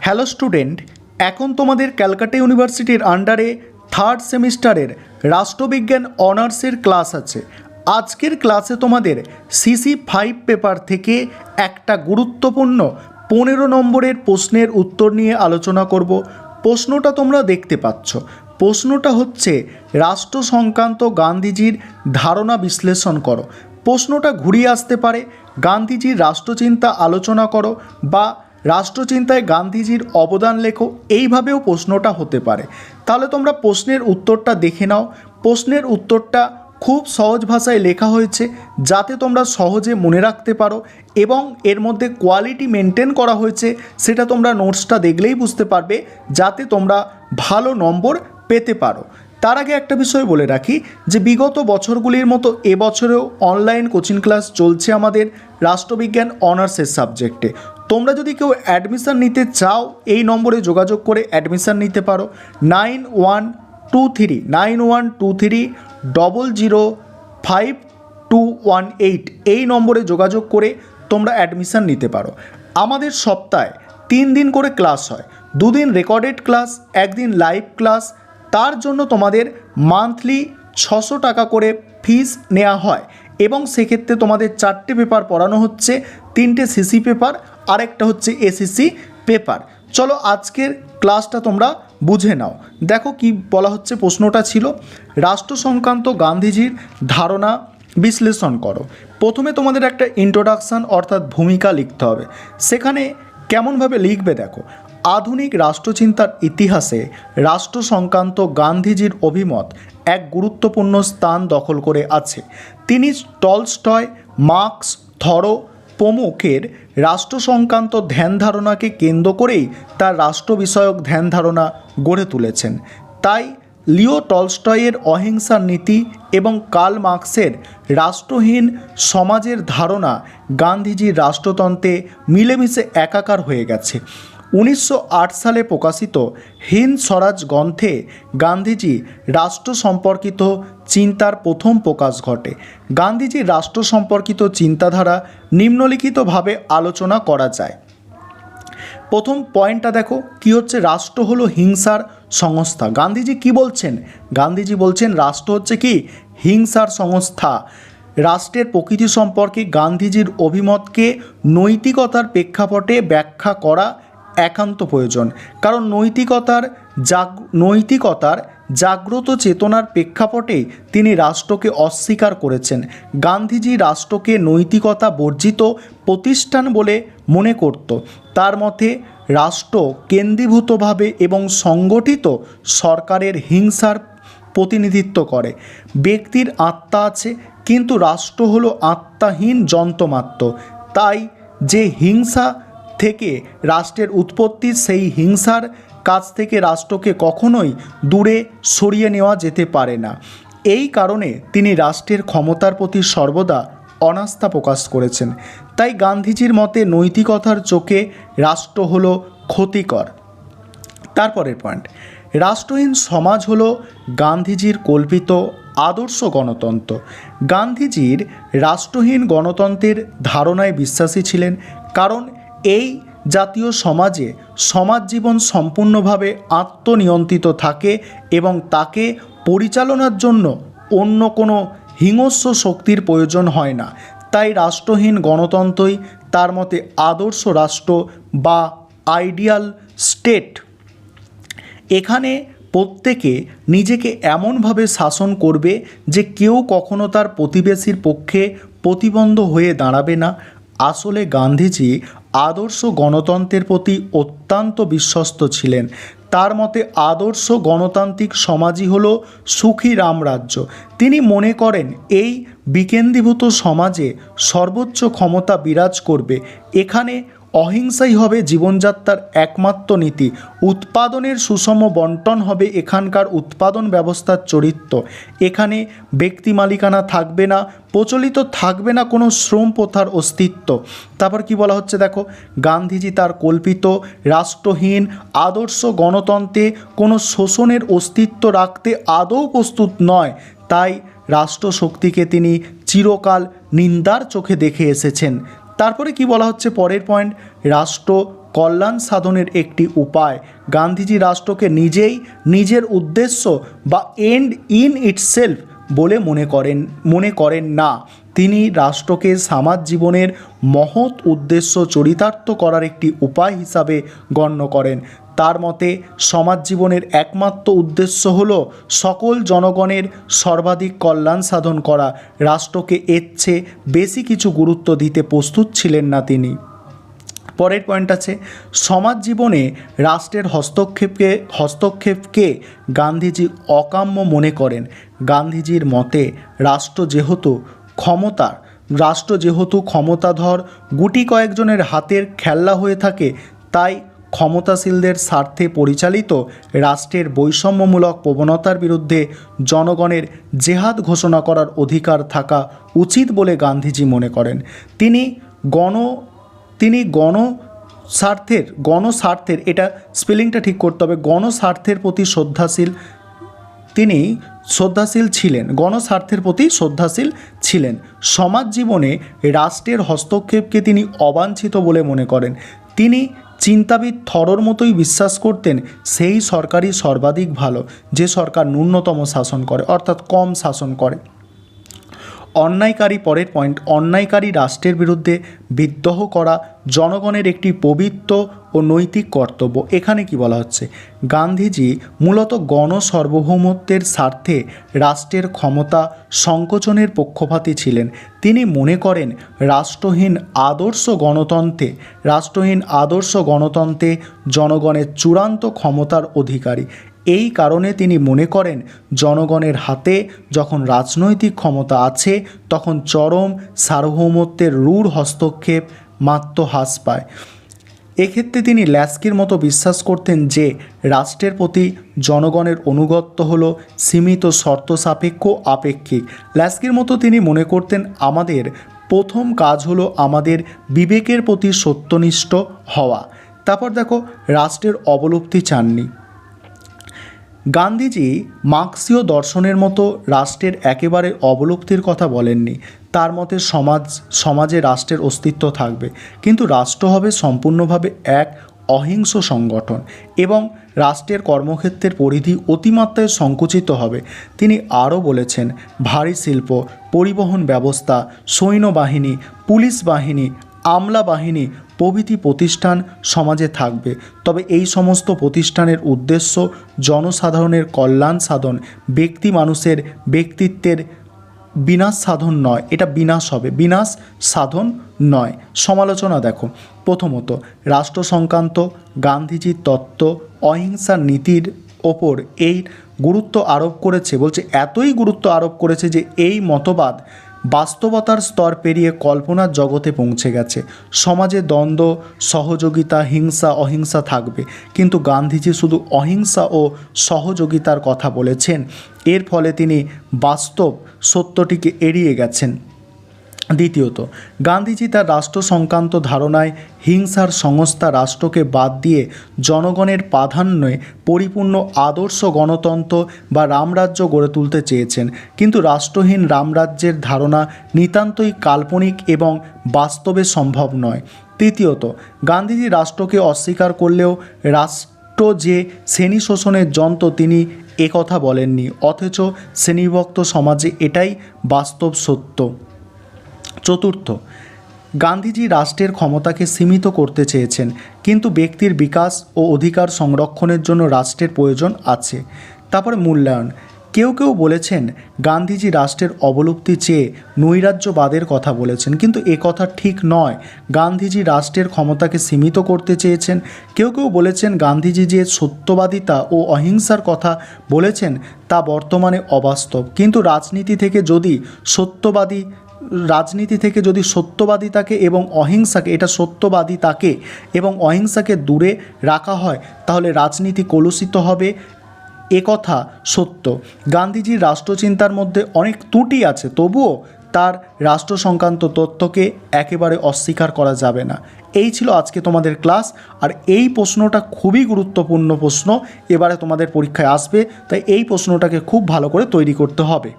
Hello student, এখন তোমাদের ক্যালকাটা ইউনিভার্সিটির আন্ডারে থার্ড সেমিস্টারের রাষ্ট্রবিজ্ঞান অনার্সের ক্লাস আছে। আজকের ক্লাসে তোমাদের CC5 পেপার থেকে একটা গুরুত্বপূর্ণ 15 নম্বরের প্রশ্নের উত্তর নিয়ে আলোচনা করব। প্রশ্নটা তোমরা দেখতে পাচ্ছ। প্রশ্নটা হচ্ছে রাষ্ট্র সংক্রান্ত গান্ধীজির ধারণা বিশ্লেষণ করো। প্রশ্নটা ঘুরিয়ে আসতে পারে গান্ধীজির রাষ্ট্রচিন্তা আলোচনা করো বা রাষ্ট্রচিন্তায় গান্ধীজির অবদান লেখো, এইভাবেও প্রশ্নটা হতে পারে। তাহলে তোমরা প্রশ্নের উত্তরটা দেখে নাও। প্রশ্নের উত্তরটা খুব সহজ ভাষায় লেখা হয়েছে যাতে তোমরা সহজে মনে রাখতে পারো, এবং এর মধ্যে কোয়ালিটি মেনটেন করা হয়েছে, সেটা তোমরা নোটসটা দেখলেই বুঝতে পারবে, যাতে তোমরা ভালো নম্বর পেতে পারো। তার আগে একটা বিষয় বলে রাখি যে বিগত বছরগুলির মতো এবছরেও অনলাইন কোচিং ক্লাস চলছে আমাদের রাষ্ট্রবিজ্ঞান অনার্সের সাবজেক্টে। তোমরা যদি কেউ অ্যাডমিশান নিতে চাও এই নম্বরে যোগাযোগ করে অ্যাডমিশান নিতে পারো। 9123005218 এই নম্বরে যোগাযোগ করে তোমরা অ্যাডমিশান নিতে পারো। আমাদের সপ্তাহে 3 দিন করে ক্লাস হয়, 2 দিন রেকর্ডেড ক্লাস, 1 দিন লাইভ ক্লাস। তার জন্য তোমাদের মান্থলি 600 টাকা করে ফিস নেওয়া হয়, এবং সেক্ষেত্রে তোমাদের 4টে পেপার পড়ানো হচ্ছে, 3টে সিসি পেপার আর একটা হচ্ছে এসিসি পেপার। চলো আজকের ক্লাসটা তোমরা বুঝে নাও। দেখো কি বলা হচ্ছে। প্রশ্নটা ছিল রাষ্ট্র সংক্রান্ত গান্ধীজির ধারণা বিশ্লেষণ করো। প্রথমে তোমাদের একটা ইন্ট্রোডাকশান অর্থাৎ ভূমিকা লিখতে হবে। সেখানে কেমনভাবে লিখবে দেখো। আধুনিক রাষ্ট্রচিন্তার ইতিহাসে রাষ্ট্র সংক্রান্ত গান্ধীজির অভিমত এক গুরুত্বপূর্ণ স্থান দখল করে আছে। তিনি টলস্টয়, মার্কস, থরো প্রমুখের রাষ্ট্র সংক্রান্ত ধ্যান ধারণাকে কেন্দ্র করেই তার রাষ্ট্র বিষয়ক ধ্যান ধারণা গড়ে তুলেছেন। তাই লিও টলস্টয়ের অহিংসার নীতি এবং কার্ল মার্কসের রাষ্ট্রহীন সমাজের ধারণা গান্ধীজির রাষ্ট্রতন্ত্রে মিলেমিশে একাকার হয়ে গেছে। 1908 সালে প্রকাশিত হিন্দ স্বরাজ গ্রন্থে গান্ধীজি রাষ্ট্র সম্পর্কিত চিন্তার প্রথম প্রকাশ ঘটে। গান্ধীজির রাষ্ট্র সম্পর্কিত চিন্তাধারা নিম্নলিখিতভাবে আলোচনা করা যায়। প্রথম পয়েন্টটা দেখো কি হচ্ছে, রাষ্ট্র হলো হিংসার সংস্থা। গান্ধীজি কি বলছেন? গান্ধীজি বলছেন রাষ্ট্র হচ্ছে কি হিংসার সংস্থা। রাষ্ট্রের প্রকৃতি সম্পর্কে গান্ধীজির অভিমতকে নৈতিকতার প্রেক্ষাপটে ব্যাখ্যা করা একান্ত প্রয়োজন, কারণ নৈতিকতার জাগ্রত চেতনার প্রেক্ষাপটে তিনি রাষ্ট্রকে অস্বীকার করেছেন। গান্ধীজি রাষ্ট্রকে নৈতিকতা বর্জিত প্রতিষ্ঠান বলে মনে করত। তার মতে রাষ্ট্র কেন্দ্রীভূতভাবে এবং সংগঠিত সরকারের হিংসার প্রতিনিধিত্ব করে। ব্যক্তির আত্মা আছে, কিন্তু রাষ্ট্র হলো আত্মাহীন যন্ত্রমাত্র। তাই যে হিংসা থেকে রাষ্ট্রের উৎপত্তি, সেই হিংসার কাছ থেকে রাষ্ট্রকে কখনোই দূরে সরিয়ে নেওয়া যেতে পারে না। এই কারণে তিনি রাষ্ট্রের ক্ষমতার প্রতি সর্বদা অনাস্থা প্রকাশ করেছেন। তাই গান্ধীজির মতে নৈতিকতার চোখে রাষ্ট্র হলো ক্ষতিকর। তারপরের পয়েন্ট, রাষ্ট্রহীন সমাজ হলো গান্ধীজির কল্পিত আদর্শ গণতন্ত্র। গান্ধীজির রাষ্ট্রহীন গণতন্ত্রের ধারণায় বিশ্বাসী ছিলেন, কারণ এই জাতীয় সমাজে সমাজ জীবন সম্পূর্ণভাবে আত্মনিয়ন্ত্রিত থাকে এবং তাকে পরিচালনার জন্য অন্য কোনো হিংস্র শক্তির প্রয়োজন হয় না। তাই রাষ্ট্রহীন গণতন্ত্রই তার মতে আদর্শ রাষ্ট্র বা আইডিয়াল স্টেট। এখানে প্রত্যেকে নিজেকে এমনভাবে শাসন করবে যে কেউ কখনো তার প্রতিবেশীর পক্ষে প্রতিবন্ধ হয়ে দাঁড়াবে না। আসলে গান্ধীজি আদর্শ গণতন্ত্রের প্রতি অত্যন্ত বিশ্বস্ত ছিলেন। তার মতে আদর্শ গণতান্ত্রিক সমাজই হলো সুখী রামরাজ্য। তিনি মনে করেন এই বিকেন্দ্রীভূত সমাজে সর্বোচ্চ ক্ষমতা বিরাজ করবে। এখানে অহিংসাই হবে জীবনযাত্রার একমাত্র নীতি। উৎপাদনের সুষম বন্টন হবে এখানকার উৎপাদন ব্যবস্থার চরিত্র। এখানে ব্যক্তি মালিকানা থাকবে না, প্রচলিত থাকবে না কোনো শ্রম প্রথার অস্তিত্ব। তারপর কি বলা হচ্ছে দেখো, গান্ধীজি তার কল্পিত রাষ্ট্রহীন আদর্শ গণতন্ত্রে কোনো শোষণের অস্তিত্ব রাখতে আদৌ প্রস্তুত নয়। তাই রাষ্ট্রশক্তিকে তিনি চিরকাল নিন্দার চোখে দেখে এসেছেন। তারপরে কি বলা হচ্ছে পরের পয়েন্ট, রাষ্ট্র কল্যাণ সাধনের একটি উপায়। গান্ধীজি রাষ্ট্রকে নিজের উদ্দেশ্য বা এন্ড ইন ইটসেলফ বলে মনে করেন না। তিনি রাষ্ট্রকে সমাজ জীবনের মহৎ উদ্দেশ্য চরিতার্থ করার একটি উপায় হিসাবে গণ্য করেন। তার মতে সমাজ জীবনের একমাত্র উদ্দেশ্য হল সকল জনগণের সর্বাধিক কল্যাণ সাধন করা। রাষ্ট্রকে এর চেয়ে বেশি কিছু গুরুত্ব দিতে প্রস্তুত ছিলেন না তিনি। পরের পয়েন্ট আছে, সমাজ জীবনে রাষ্ট্রের হস্তক্ষেপকে গান্ধীজি অকাম্য মনে করেন। গান্ধীজির মতে রাষ্ট্র যেহেতু ক্ষমতাধর গুটি কয়েকজনের হাতের খেলনা হয়ে থাকে, তাই ক্ষমতাশীলদের স্বার্থে পরিচালিত রাষ্ট্রের বৈষম্যমূলক প্রবণতার বিরুদ্ধে জনগণের জেহাদ ঘোষণা করার অধিকার থাকা উচিত বলে গান্ধীজি মনে করেন। তিনি গণস্বার্থের এটা স্পেলিংটা ঠিক করতে হবে, গণস্বার্থের প্রতি শ্রদ্ধাশীল ছিলেন। সমাজ জীবনে রাষ্ট্রের হস্তক্ষেপকে তিনি অবাঞ্ছিত বলে মনে করেন। তিনি চিন্তাবিদ থরোর মতোই বিশ্বাস করতেন সেই সরকারই সর্বাধিক ভালো যে সরকার ন্যূনতম শাসন করে, অর্থাৎ কম শাসন করে। পরের পয়েন্ট, অন্যায়কারী রাষ্ট্রের বিরুদ্ধে বিদ্রোহ করা জনগণের একটি পবিত্র ও নৈতিক কর্তব্য। এখানে কি বলা হচ্ছে, গান্ধীজি মূলত গণসার্বভৌমত্বের স্বার্থে রাষ্ট্রের ক্ষমতা সংকোচনের পক্ষপাতী ছিলেন। তিনি মনে করেন রাষ্ট্রহীন আদর্শ গণতন্ত্রে জনগণের চূড়ান্ত ক্ষমতার অধিকারী। এই কারণে তিনি মনে করেন জনগণের হাতে যখন রাজনৈতিক ক্ষমতা আছে তখন চরম সার্বভৌমত্বের রূঢ় হস্তক্ষেপ মাত্র হ্রাস পায়। এক্ষেত্রে তিনি ল্যাস্কির মতো বিশ্বাস করতেন যে রাষ্ট্রের প্রতি জনগণের আনুগত্য হল সীমিত শর্ত সাপেক্ষ আপেক্ষিক। ল্যাস্কির মতো তিনি মনে করতেন আমাদের প্রথম কাজ হলো আমাদের বিবেকের প্রতি সত্যনিষ্ঠ হওয়া। তারপর দেখো, রাষ্ট্রের অবলুপ্তি চাননি। গান্ধীজি মার্ক্সীয় দর্শনের মতো রাষ্ট্রের একেবারে অবলুপ্তির কথা বলেননি। তার মতে সমাজে রাষ্ট্রের অস্তিত্ব থাকবে, কিন্তু রাষ্ট্র হবে সম্পূর্ণভাবে এক অহিংস সংগঠন এবং রাষ্ট্রের কর্মক্ষেত্রের পরিধি অতিমাত্রায় সংকুচিত হবে। তিনি আরও বলেছেন ভারী শিল্প, পরিবহন ব্যবস্থা, সৈন্যবাহিনী, পুলিশ বাহিনী, আমলা বাহিনী প্রভৃতি প্রতিষ্ঠান সমাজে থাকবে, তবে এই সমস্ত প্রতিষ্ঠানের উদ্দেশ্য জনসাধারণের কল্যাণ সাধন, ব্যক্তি মানুষের ব্যক্তিত্বের বিনাশ সাধন নয়। এটা বিনাশ সাধন নয়। সমালোচনা দেখো, প্রথমত রাষ্ট্র সংক্রান্ত গান্ধীজির তত্ত্ব অহিংসার নীতির ওপর এই গুরুত্ব আরোপ করেছে, বলছে এতই গুরুত্ব আরোপ করেছে যে এই মতবাদ বাস্তবতার স্তর পেরিয়ে কল্পনার জগতে পৌঁছে গেছে। সমাজে দ্বন্দ্ব, সহযোগিতা, হিংসা অহিংসা থাকবে, কিন্তু গান্ধীজি শুধু অহিংসা ও সহযোগিতার কথা বলেছেন। এর ফলে তিনি বাস্তব সত্যটিকে এড়িয়ে গেছেন। দ্বিতীয়ত, গান্ধীজি তার রাষ্ট্র সংক্রান্ত ধারণায় হিংসার সংস্থা রাষ্ট্রকে বাদ দিয়ে জনগণের প্রাধান্যে পরিপূর্ণ আদর্শ গণতন্ত্র বা রামরাজ্য গড়ে তুলতে চেয়েছেন, কিন্তু রাষ্ট্রহীন রামরাজ্যের ধারণা নিতান্তই কাল্পনিক এবং বাস্তবে সম্ভব নয়। তৃতীয়ত, গান্ধীজি রাষ্ট্রকে অস্বীকার করলেও রাষ্ট্র যে শ্রেণী শোষণের যন্ত্র তিনি একথা বলেননি, অথচ শ্রেণীবিভক্ত সমাজে এটাই বাস্তব সত্য। চতুর্থ, গান্ধীজি রাষ্ট্রের ক্ষমতাকে সীমিত করতে চেয়েছেন, কিন্তু ব্যক্তির বিকাশ ও অধিকার সংরক্ষণের জন্য রাষ্ট্রের প্রয়োজন আছে। তারপরে মূল্যায়ন, কেউ বলেছেন গান্ধীজি রাষ্ট্রের অবলুপ্তি চেয়ে নৈরাজ্যবাদের কথা বলেছেন, কিন্তু এ কথা ঠিক নয়। গান্ধীজি রাষ্ট্রের ক্ষমতাকে সীমিত করতে চেয়েছেন। কেউ বলেছেন গান্ধীজি যে সত্যবাদিতা ও অহিংসার কথা বলেছেন তা বর্তমানে অবাস্তব, কিন্তু রাজনীতি থেকে যদি সত্যবাদিতাকে এবং অহিংসাকে দূরে রাখা হয় তাহলে রাজনীতি কলুষিত হবে, একথা সত্য। গান্ধীজির রাষ্ট্রচিন্তার মধ্যে অনেক ত্রুটি আছে, তবুও তার রাষ্ট্র সংক্রান্ত তথ্যকে একেবারে অস্বীকার করা যাবে না। এই ছিল আজকে তোমাদের ক্লাস, আর এই প্রশ্নটা খুবই গুরুত্বপূর্ণ প্রশ্ন, এবারে তোমাদের পরীক্ষায় আসবে, তাই এই প্রশ্নটাকে খুব ভালো করে তৈরি করতে হবে।